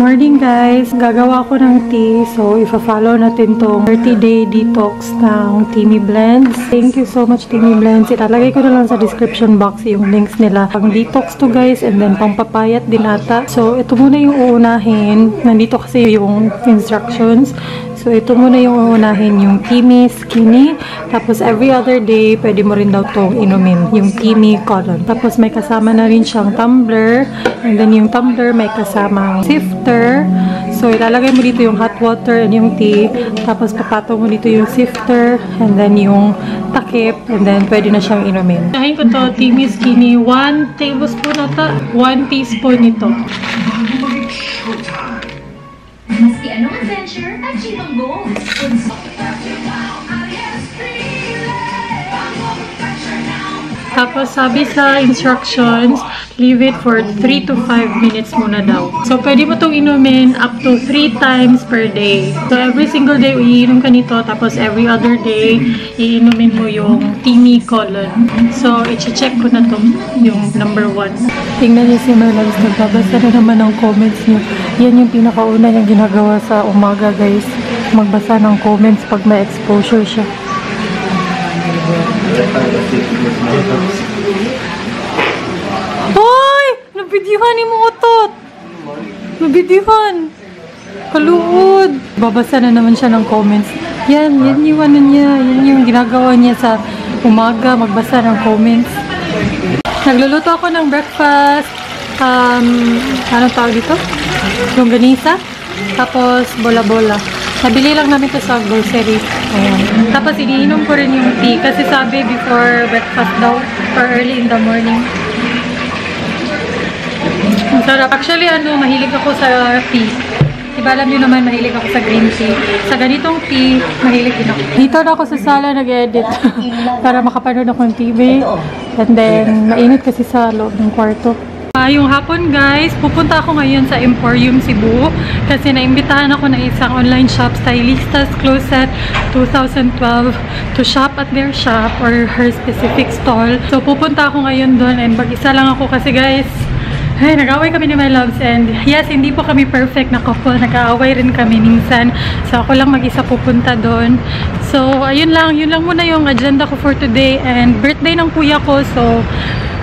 Morning guys! Gagawa ko ng tea. So, ifa-follow natin tong 30-day detox ng Teamy Blends. Thank you so much Teamy Blends. Ilalagay ko na lang sa description box yung links nila. Pang detox to guys and then pang papayat din ata. So, ito muna yung uunahin. Nandito kasi yung instructions. So, ito muna yung uunahin, yung Teamy Skinny. Tapos, every other day, pwede mo rin daw itong inumin, yung Teamy Cotton. Tapos, may kasama na rin siyang tumbler. And then, yung tumbler, may kasamang sifter. So, ilalagay mo dito yung hot water and yung tea. Tapos, papatong mo dito yung sifter. And then, yung takip. And then, pwede na siyang inumin. Kahin ko to, Teamy Skinny. 1 tablespoon ata. 1 teaspoon ito. Maski anong adventure, achieve ang goal. Tapos sabi sa instructions, leave it for 3 to 5 minutes muna daw. So pwede mo itong inumin up to 3 times per day. So every single day, iinom ka nito. Tapos every other day, iinumin mo yung Teamy Colon. So i-check ko na to yung number 1. Tingnan niyo si Merlans, nagbabasa na naman ng comments niyo. Yan yung pinakauna niyang ginagawa sa umaga guys. Magbasa ng comments pag may exposure siya. Hoy! Nabidyuhan ni mo utot! Nabidyuhan! Kaluod! Babasa na naman siya ng comments. Yan yung ano niya. Yan yung ginagawa niya sa umaga. Magbasa ng comments. Nagluluto ako ng breakfast. Anong tawag dito? Longganisa. Tapos bola-bola. Nabili lang namin ito sa grocery. Ayan. Tapos iniinom ko rin yung tea. Kasi sabi before breakfast daw. Or early in the morning. Ang sarap. Actually, mahilig ako sa tea. Diba alam nyo naman, mahilig ako sa green tea. Sa ganitong tea, mahilig din ako. Dito na ako sa sala nag-edit. Para makapanood ako ng TV. And then, mainit kasi sa loob ng kwarto. Yung hapon guys, pupunta ako ngayon sa Emporium Cebu kasi naimbitahan ako ng isang online shop, Stylistas Closet 2012, to shop at their shop or her specific stall. So pupunta ako ngayon doon and mag-isa lang ako kasi guys, ay, nag-away kami ni my loves and yes, hindi po kami perfect na couple. Nag-aaway rin kami minsan. So ako lang mag-isa pupunta doon. So ayun lang, yun lang muna yung agenda ko for today and birthday ng kuya ko. So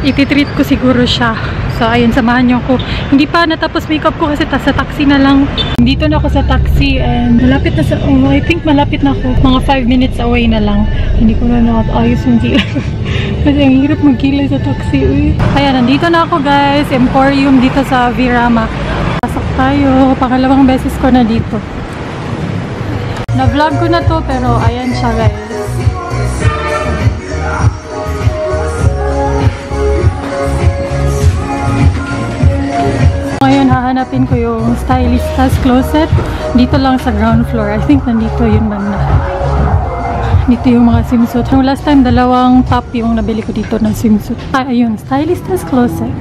ititreat ko siguro siya. So, ayun, samahan niyo ako. Hindi pa natapos makeup ko kasi sa taxi na lang. Dito na ako sa taxi and malapit na sa, I think malapit na ako. Mga 5 minutes away na lang. Hindi ko na nakatayos yung kilay. Kasi ang hirap magkilay sa taxi. Uy. Ayan, nandito na ako guys. Emporium dito sa Virama. Pasok tayo. Pangalawang beses ko na dito. Na-vlog ko na to pero ayan siya guys. Ngayon, hahanapin ko yung Stylistas Closet. Dito lang sa ground floor. I think nandito yun banda. Dito yung mga swimsuit. Yung last time, 2 top yung nabili ko dito ng swimsuit. Ayun, Stylistas Closet.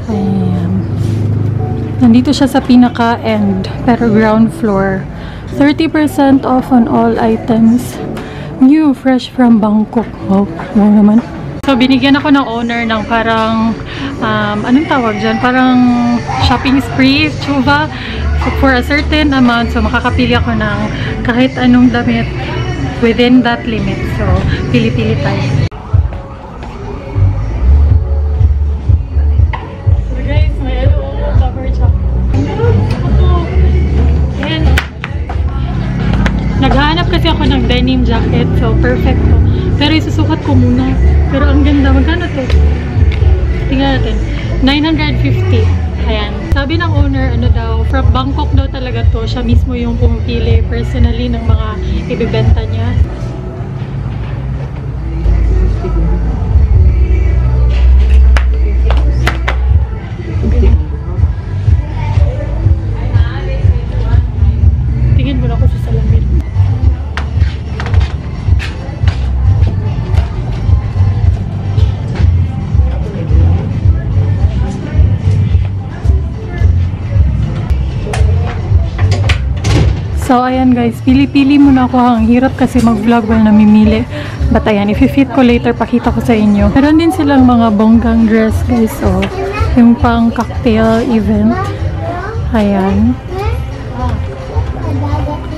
Ayan. Nandito siya sa pinaka-end, pero ground floor. 30% off on all items. New, fresh from Bangkok. Wow, wow naman. So, binigyan ako ng owner ng parang, anong tawag dyan? Parang shopping spree, tsuva, for a certain amount. So, makakapili ako ng kahit anong damit within that limit. So, pili-pili tayo. So, guys, may cover shop. Ayan. Naghahanap kasi ako ng denim jacket. So, perfect to. Pero isusukat ko muna. Pero ang ganda. Magkano to? Tingnan natin. 950. Ayan. Sabi ng owner, ano daw, from Bangkok daw talaga to. Siya mismo yung pumipili personally ng mga ibibenta niya. Tingin mo na ako sa salamin. So, ayan guys, pili-pili muna ako. Ang hirap kasi mag-vlog while namimili. But ayan, if i-fit ko later, pakita ko sa inyo. Meron din silang mga bonggang dress guys. So, yung pang cocktail event. Ayan.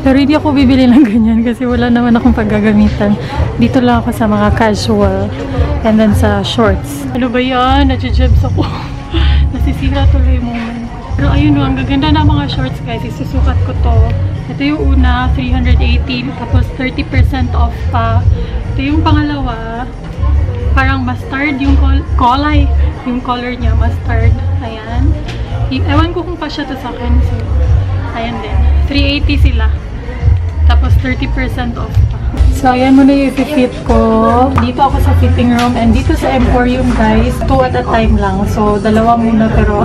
Pero hindi ako bibili ng ganyan kasi wala naman akong paggagamitan. Dito lang ako sa mga casual. And then sa shorts. Ano ba yan? Nadjejebs ako. Nasisira tuloy yung moment. Pero ayun o, ang gaganda na mga shorts guys. Isusukat ko to. Ito yung una, 318. Tapos 30% off pa. Ito yung pangalawa. Parang mustard yung kulay. Yung color niya, mustard. Ayan. Ewan ko kung pa siya to sa akin. So, ayan din. 380 sila. Tapos 30% off pa. So, ayan muna yung fit ko. Dito ako sa fitting room. And dito sa Emporium, guys, 2 at a time lang. So, dalawa muna pero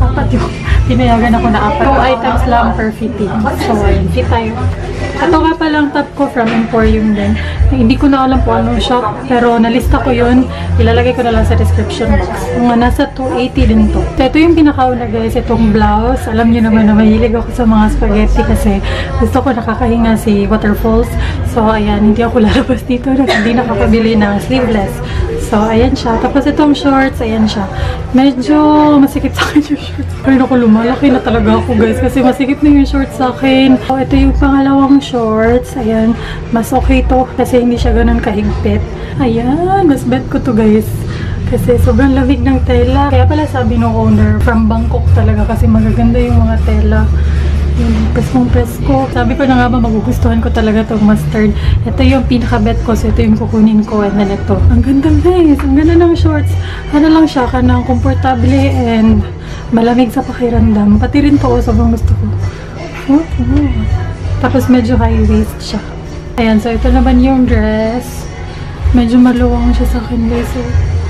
apat yung pinayagan ako na 4 items lang per fitting. So, ayan. Fit tayo. Ito nga palang top ko from Emporium din. Hindi ko na alam po anong shop. Pero nalista ko yun. Ilalagay ko na lang sa description box. Mga nasa 280 din to. So, ito yung pinakauna guys. Itong blouse. Alam niyo naman na mahilig ako sa mga spaghetti kasi gusto ko nakakahinga si Waterfalls. So, ayan. Hindi ako lalabas dito. Hindi nakakabili ng sleeveless. So, ayan siya. Tapos itong shorts. Ayan siya. Medyo masikip sa akin yung shorts. Pero ako lumalaki na talaga ako guys. Kasi masikip na yung shorts sa akin. So, ito yung pangalawang shorts. Ayan. Mas okay to. Kasi hindi siya ganun kahigpit. Ayan. Mas bet ko to guys. Kasi sobrang lamig ng tela. Kaya pala sabi ng owner, from Bangkok talaga. Kasi magaganda yung mga tela. Presko. Sabi ko na nga ba magugustuhan ko talaga itong mustard. Ito yung pinaka-bet ko. So, ito yung kukunin ko. And then ito. Ang ganda guys. Ang ganda ng shorts. Ano lang siya. Kanang komportable and malamig sa pakiramdam. Pati rin to. Sobrang gusto ko. Tapos medyo high waist siya. Ayan. So, ito naman yung dress. Medyo maluwang siya sa akin guys. So,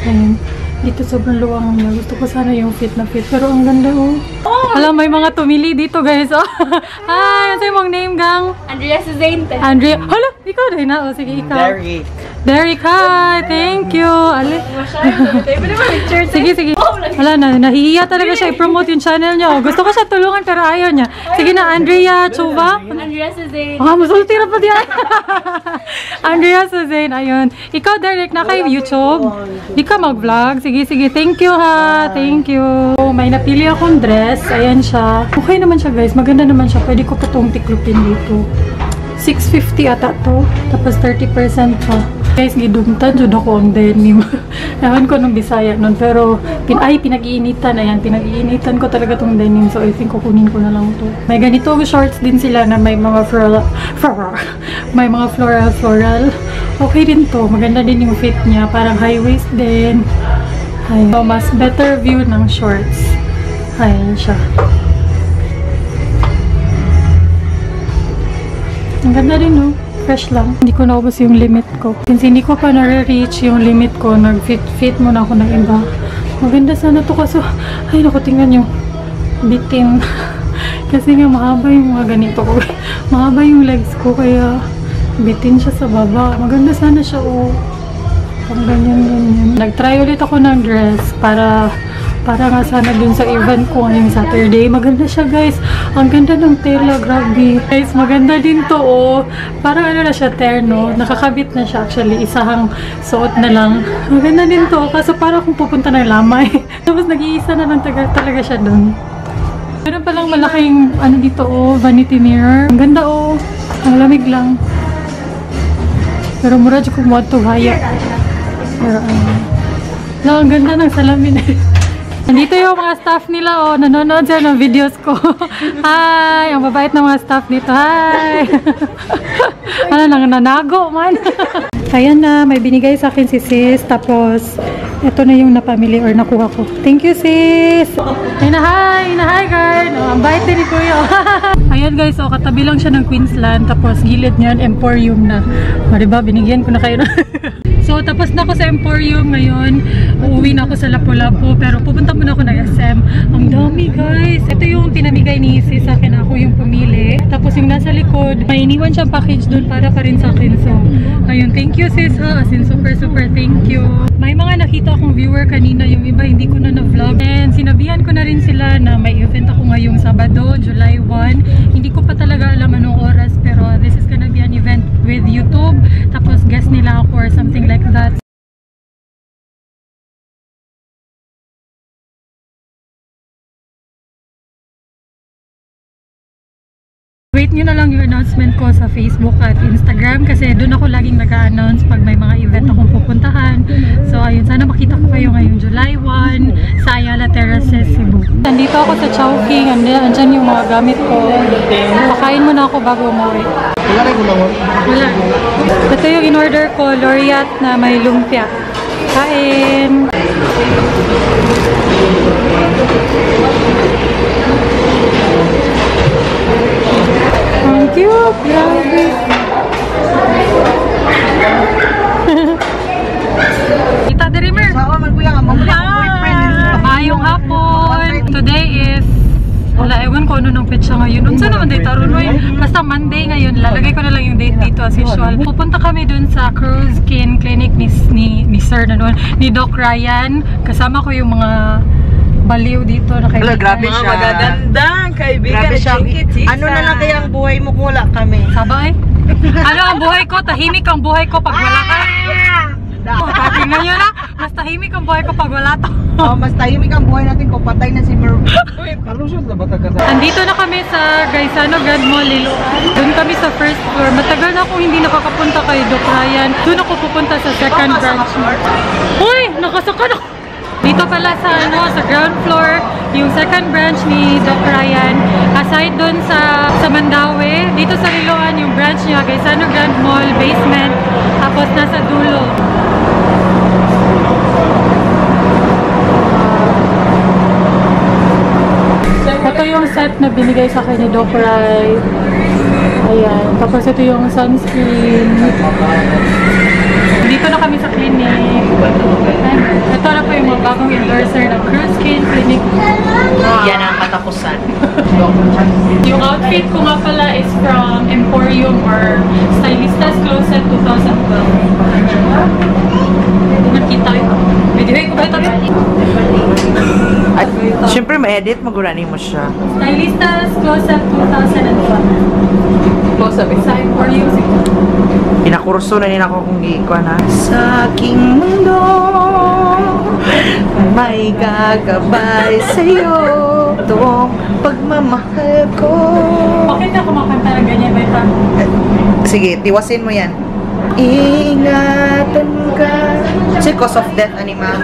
ayan. Dito sobrang luwang niya. Gusto ko sana yung fit na fit. Pero ang ganda oh. Alam, may mga tumili dito guys. Oh. Hi! Ano mong name gang? Andrea Suzanne. Andrea. Hala! Ikaw rin na. O sige, ikaw. Derek. Derek, hi! Thank you! Ali. Sige. Wala na. Nahihiya talaga siya i-promote yung channel niya. Gusto ko siya tulungan pero ayaw niya. Sige na, Andrea Chuva. Andrea Suzanne. Masulti na pa diyan. Andrea Suzanne, ayun. Ikaw, Derek, na kay YouTube. Di ka mag-vlog. Sige. Thank you ha. Thank you. So, may napili akong dress. Ayan siya. Okay naman siya guys. Maganda naman siya. Pwede ko pa itong tiklupin dito. 650 ata to. Tapos 30% pa. Guys, gidumtan jud ako ang denim. Ewan ko nung Bisaya nun. Pero, pinag-iinitan. Ayan, pinag-iinitan ko talaga tong denim. So, I think kukunin ko na lang to. May ganitong shorts din sila na may mga may mga floral. Okay din to. Maganda din yung fit niya. Parang high waist din. Ayan. So, mas better view ng shorts. Ayan siya. Ang ganda rin, no? Fresh lang. Hindi ko naubos yung limit ko. Since hindi ko pa nare-reach yung limit ko, nag-fit muna ako ng iba. Maganda sana to kaso, ay naku, tingnan yung bitin. Kasi nga mahaba yung mga ganito ko. Mahaba yung legs ko, kaya bitin siya sa baba. Maganda sana siya, oh. Pang ganyan. Nag-try ulit ako ng dress para nga sana dun sa event ko ngayong Saturday. Maganda siya guys. Ang ganda ng tela. Grabe. Guys, maganda din to oh. Parang ano na siya, terno. Nakakabit na siya actually. Isahang suot na lang. Maganda din to. Kaso parang kung pupunta ng Lamay. Tapos nag-iisa na lang talaga siya dun. Meron palang malaking ano dito oh. Vanity mirror. Ang ganda oh. Ang lamig lang. Pero mura dyan kumuha to. Haya. Pero ano. Ang ganda ng salamin eh. Nandito yung mga staff nila, oh. Nanonood sila ng videos ko. Hi! Ang babait ng mga staff dito. Hi! Ano, nanago man. Ayan na, may binigay sa akin si sis. Tapos, ito na yung napamili or nakuha ko. Thank you, sis! Hi guys! Oh, ang bait din ni Kuya. Ayan guys, oh, katabi lang siya ng Queensland. Tapos, gilid niyan, Emporium na. O, diba, binigyan ko na kayo. So, tapos na ako sa Emporium ngayon. Uuwi na ako sa Lapu-Lapu. Pero pupunta muna ako ng SM. Ang dami guys. Ito yung pinamigay ni sis sa akin. Ako yung pumili. Tapos yung nasa likod, may iniwan siyang package doon para pa rin sa akin. So, ayun. Thank you sis ha. As in super thank you. May mga nakita akong viewer kanina. Yung iba hindi ko na na-vlog. And sinabihan ko na rin sila na may event ako ngayong Sabado, July 1. Hindi ko pa talaga alam anong oras. Pero this is gonna be an event with YouTube. Tapos guest nila ako or something like that. wait nyo na lang yung announcement ko sa Facebook at Instagram kasi doon ako laging nag-a-announce pag may mga event akong pupuntahan. So ayun, sana makita ko kayo ngayong July 1 sa Ayala Terraces, Cebu. Nandito ako sa Chowking, andyan yung mga gamit ko. Pakain muna ako bago umuwi. Wala. Ito yung in-order ko, Laureate na may lumpia. Kain! Thank you! Grabe! Kita Dreamer! Mayong hapon! Today is wala, ewan ko ano ng petsa ngayon. Unsa naman day taron mo basta Monday ngayon. Lalagay ko na lang yung date dito as usual. Pupunta kami dun sa Cruz Skin Clinic ni Sir na noon, ni Doc Ryan. Kasama ko yung mga baliw dito na kaibigan. Grabe siya. Magaganda, kaibigan. Grabe siya. Ano na lang kaya ang buhay mo kung wala kami? Sabay? Ano ang buhay ko? Tahimik ang buhay ko pag wala ka. Tingnan nyo na, mas tahimik ang buhay ko pag wala to. Oh, mas tahimik ang buhay natin kung patay na si Merv. Andito na kami sa Gaisano Grand Mall, Liloan. Doon kami sa first floor. Matagal na akong hindi nakakapunta kay Doc Ryan. Doon ako pupunta sa second branch. Uy! Nakasakad ako! Dito pala sa sa ground floor, yung second branch ni Doc Ryan. Aside doon sa Mandaue, dito sa Liloan, yung branch niya, Gaisano Grand Mall, basement. Tapos nasa dulo. Ito yung set na binigay sa akin ni Doc Rai. Ayan. Tapos ito yung sunscreen. Dito na kami sa clinic. Ito na po yung mga bagong endorser ng Cruz Skin Clinic. Yan ang katapusan. Yung outfit ko nga pala is from Emporium or Stylistas Closet 2012. Nakita ko. Video ko ba ito? At syempre ma-edit, magurani mo siya. Stylistas Closet 2012. Closet sa Emporium siguro. Pinakurso na nila ako kung giikuan ha. Sa aking mundo, may gagabay sa'yo. Itong pagmamahal ko. Bakit ako makanta ng ganyan ba ito? Sige, tiwasin mo yan. Ingatan ka. Kasi cause of death, anima.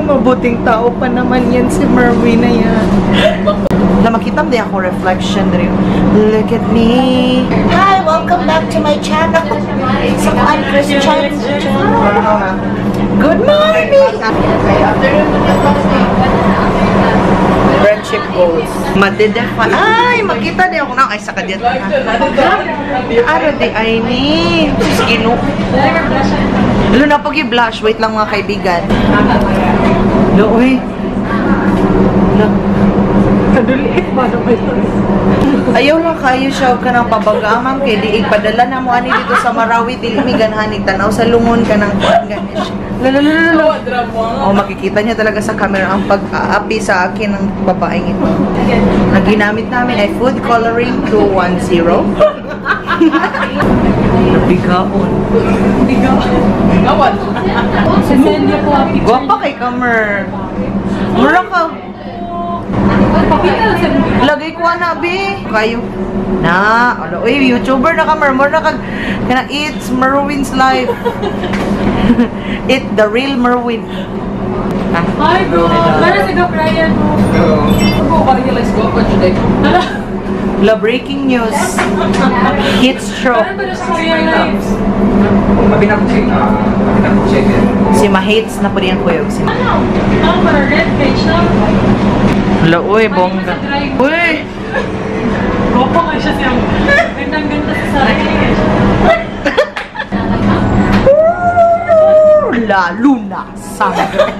Mabuting tao pa naman yan si Merwin na yan. Na makita mo din ako reflection rin. Look at me. Hi, welcome back to my channel. So, I'm Christian. Good morning! Friendship goals. Madidefa. Ay, makita din ako na. Ay, sa kadyan. Ano di ay ni? Gino. Lalo na pag i-blush. Wait lang mga kaibigan. Uy. Kaduliit ba na may Ayaw lang kayo siya ka ng pabagaman kay di ipadala na mo ani dito sa Marawi dili mi ganhanig tanaw sa lungon ka ng kuan ganis. Lalalala. Oh, makikita niya talaga sa camera ang pag-aapi sa akin ng babaeng ito. Ang ginamit namin ay food coloring 210. Bigaon. Gawan. Sisend niyo po ang picture. Gwapa kay Kamer. Mura ka. Pakita sa Lagay ko na, be. Kayo. Na. Ano, uy, YouTuber na ka, Mer. Na kag, kana, it's Merwin's life. It's the real Merwin. Hi bro! Para sa Doc Ryan mo. La breaking news. Heat stroke. Para ba sa real lives? Si Ma-hates na po diyan kuyog. Si Ano? Ang para red page siya. Hala, uy, bongga. Uy! Gopo nga siya siyang gandang-ganda sa sarili. Lalo na sangre.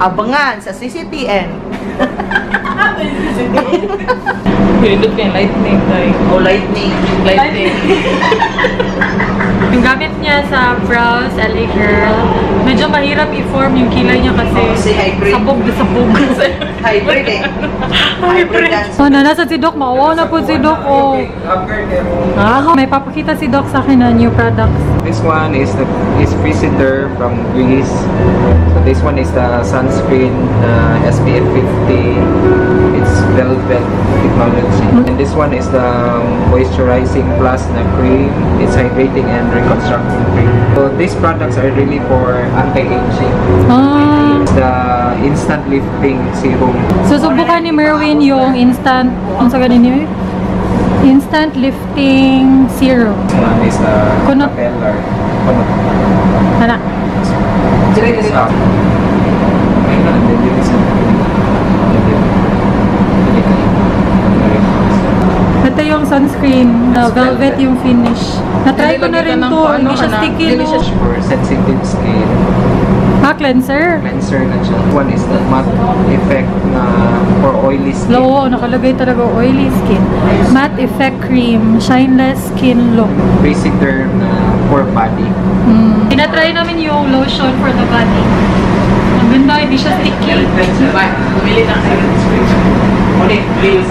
Abangan sa CCTN. Pindot ka yung lightning tayo. O lightning. Yung gamit niya sa brows, LA Girl, medyo mahirap i-form yung kilay niya kasi Si hybrid. sabog na sabog. Hybrid eh. Hybrid dance. Oh, nasa si Doc. Maawa na po si Doc. Oh. May papakita si Doc sa akin na new products. This one is Visitor from Greece. So this one is the sunscreen SPF 50. It's velvet technology. And this one is the moisturizing plus na cream. It's hydrating and reconstructing cream. So these products are really for anti-aging. It's the instant lifting serum. Susubukan ni Merwin yung instant, ang sa ganin niyo? Instant lifting serum. This one is the Kunot. Peller. Kunot. Ano? Ito yung sunscreen, velvet yung finish. Na-try ko na rin to, hindi siya sticky, no? For sensitive skin. Cleanser. Cleanser na siya. One is the matte effect na for oily skin. Oo, nakalagay talaga oily skin. Matte effect cream, shineless skin look. Visitor na for body. Tinatry namin yung lotion for the body. Ang ganda, hindi siya sticky.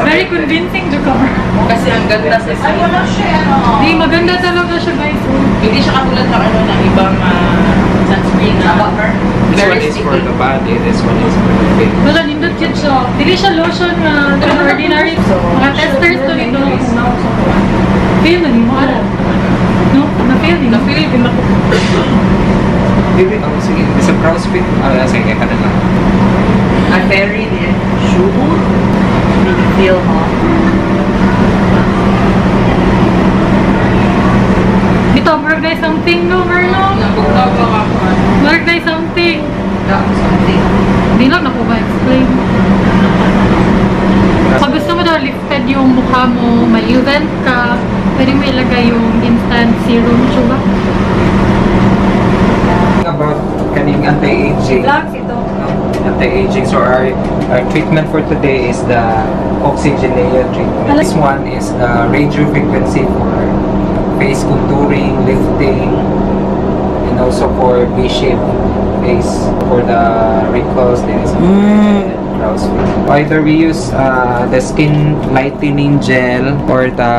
Very convincing to cover. Kasi ang ganda sa skin. Hindi, maganda talaga siya, guys. Hindi siya katulad sa ano ng ibang sunscreen na This one is for the body, this one is for the face. Wala, nindot yun siya. Hindi siya lotion na ordinary. Mga testers to nito. Feel na niyo, ano? No? Na-feel din. na-feel din ako. Hindi, sige. Sa CrossFit, sige, ka na lang. I'm very sure. Really feel hot. Ito, work na something, no, Merno? Nabugabang ako. Work na something. Something. Hindi lang ako ba-explain. Pag gusto mo daw lifted yung mukha mo, may event ka, pwede mo ilagay yung instant serum, diba? About kaning anti-aging. Vlogs ito. Anti-aging. So our treatment for today is the Oxygenea treatment. This one is the radio frequency for face contouring, lifting, and also for V-shape face for the wrinkles. There is crow's feet. Either we use the skin lightening gel or the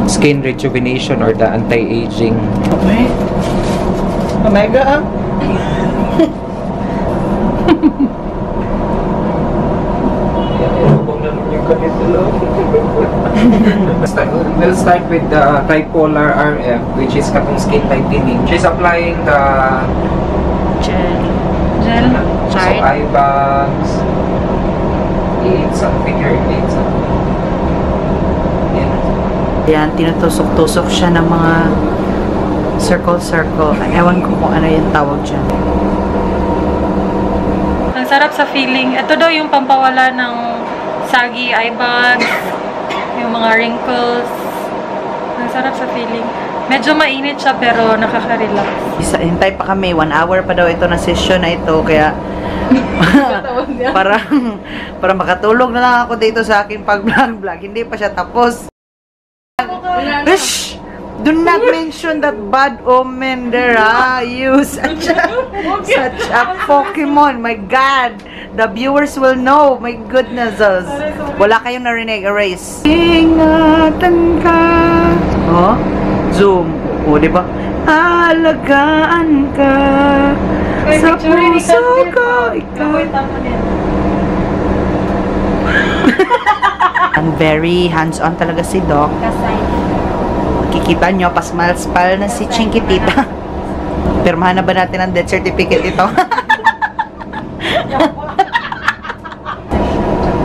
skin rejuvenation or the anti-aging. Okay. Oh my God. We'll start with the tripolar RF, which is katong skin lightening. She's applying the Gel. so eye bags, figure eights. Yan, tinutusok-tusok siya ng mga circle-circle. Ewan ko kung ano yung tawag dyan. Ang sarap sa feeling. Ito daw yung pampawala ng saggy eye bags, yung mga wrinkles. Ang sarap sa feeling. Medyo mainit siya pero nakaka-relax. Hintay pa kami. 1 hour pa daw ito na session na ito. Kaya para makatulog na lang ako dito sa aking pag-vlog. Hindi pa siya tapos. Shh! Do not mention that bad omen there, ha? You such a Pokemon. My God. The viewers will know. My goodness. Wala kayong narinig. Erase. Ingatan ka. Oh? Zoom. O, diba? Alagaan ka. Sa puso ko. Ikaw. Ang very hands-on talaga si Doc. Kikita nyo, pasmal-spal na si Chinkitita. Pirmahan na ba natin ang death certificate ito?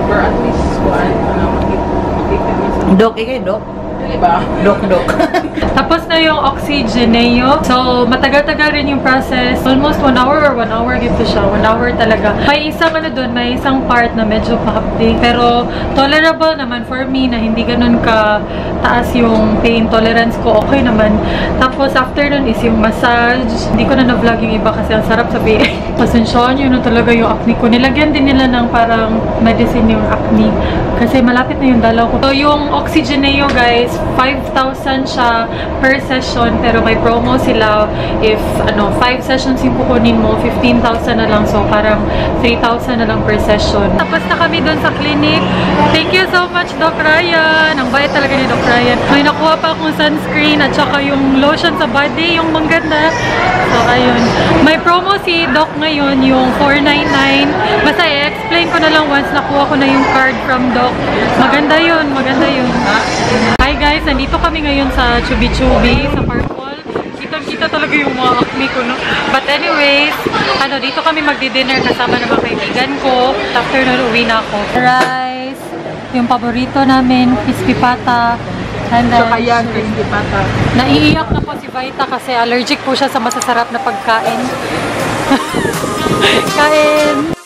For at least one, makita Doc, ikay Doc. Diba? Doc. Tapos na yung Oxygeneo. So, matagal-tagal rin yung process. Almost 1 hour or 1 hour gito siya. 1 hour talaga. May isang may isang part na medyo pa-hapdi. Pero, tolerable naman for me na hindi ganun ka taas yung pain tolerance ko. Okay naman. Tapos, after nun is yung massage. Hindi ko na na-vlog yung iba kasi ang sarap sabihin. Pasensyahan yun na talaga yung acne ko. Nilagyan din nila ng parang medicine yung acne. Kasi malapit na yung dalaw ko. So, yung Oxygeneo, guys, is 5,000 siya per session, pero may promo sila. If 5 sessions yung kukunin mo, 15,000 na lang. So parang 3,000 na lang per session. Tapos na kami doon sa clinic. Thank you so much, Doc Ryan. Ang bait talaga ni Doc Ryan. May nakuha pa akong sunscreen at saka yung lotion sa body, yung mangganda. So ayun. May promo si Doc ngayon, yung 499. Basta i-explain ko na lang once nakuha ko na yung card from Doc. Maganda yun, maganda yun. Hi guys, nandito kami ngayon sa Chubby Chubby, sa Purple. Kitang-kita talaga yung mga acne ko, no? But anyways, dito kami magdi-dinner kasama ng mga kaibigan ko. After nun, uwi na ako. Rice, yung paborito namin, crispy pata. And then, crispy pata. naiiyak na po si Vita kasi allergic po siya sa masasarap na pagkain. Kain!